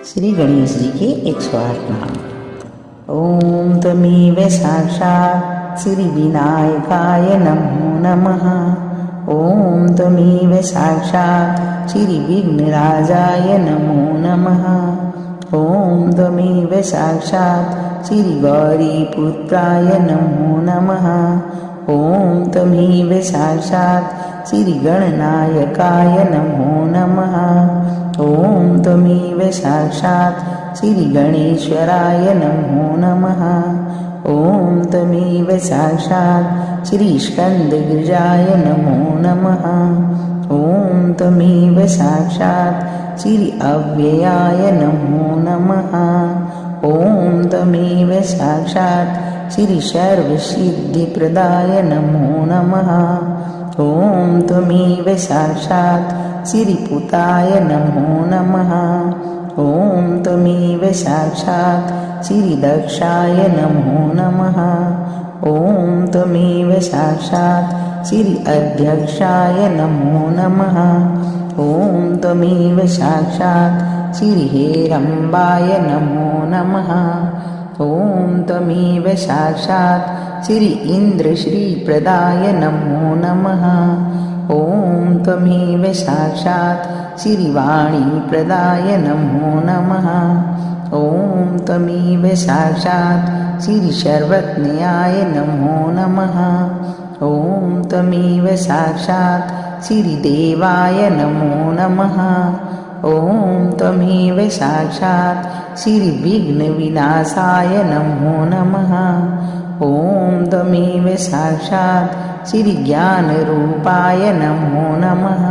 श्री गणेश जी के 108 नाम। ओम तमेव साक्षात् श्री विनायकाय नमो नमः। ओम तमेव साक्षात् श्री विघ्नराजाय नमो नमः। ओम तमेव साक्षात् श्री गौरीपुत्राय नमो नमः। ओम तमेव साक्षात् श्री गणनायकाय नमो नमः। ओम तमेव साक्षात् श्री गणेश्वराय नमो नमः। ओम तमेव साक्षात् श्री स्कंदगिरिजाय नमो नमः। ओम तमेव साक्षात् श्री अव्ययाय नमो नमः। ओम तमेव साक्षात् श्री सर्वसिद्धिप्रदाय नमो नमः। ओम तमेव साक्षात् श्री पुताय नमो नमः। ओम तमेव साक्षात् श्री दक्षाय नमो नमः। ओम तमेव साक्षात् श्री अध्यक्षाय नमो नमः। ओम तमेव साक्षात् श्री हेरम्बाय नमो नमः। ओम तमेव साक्षात् श्री इन्द्रश्रीप्रदाय नमो नमः। ओम तमेव साक्षात् श्री वाणीप्रदाय नमो नमः। ओम तमेव साक्षात् श्री सर्वज्ञाय नमो नमः। ओम तमेव साक्षात् श्री देवाय नमो नमः। ओम तमेव साक्षात् श्री विघ्नविनाशाय नमो नमः। ओम तमेव साक्षात् श्री ज्ञानरूपाय नमो नमः।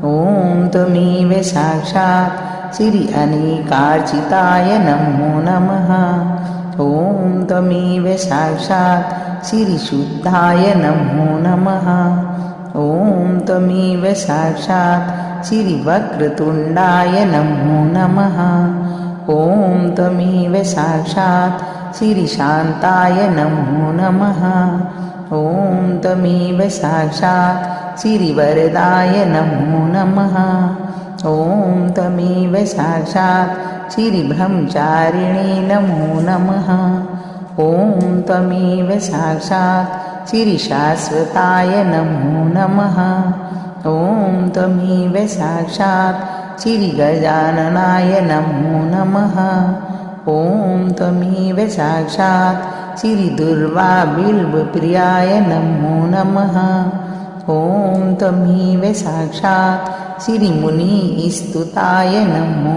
ओम तमेव साक्षात् श्री अनेकार्चिताय नमो नमः। ओम तमेव साक्षात् श्री शुद्धाय नमो नमः। ओम तमेव साक्षात् श्री वक्रतुण्डाय नमो नमः। ओम तमेव साक्षात् श्री शान्ताय नमो नमः। ओम तमेव साक्षात् श्री वरदाय नमो नमः। ओम तमेव साक्षात् श्री ब्रह्मचारिणे नमो नमः। ओम तमेव साक्षात् श्री शाश्वताय नमो नमः। ओम तमेव साक्षात् श्री गजाननाय नमो नमः। ओम तमेव साक्षात् श्री दुर्वाबिल्वप्रियाय नमो नमः। ओम तमेव साक्षात् श्री मुनिस्तुताय नमो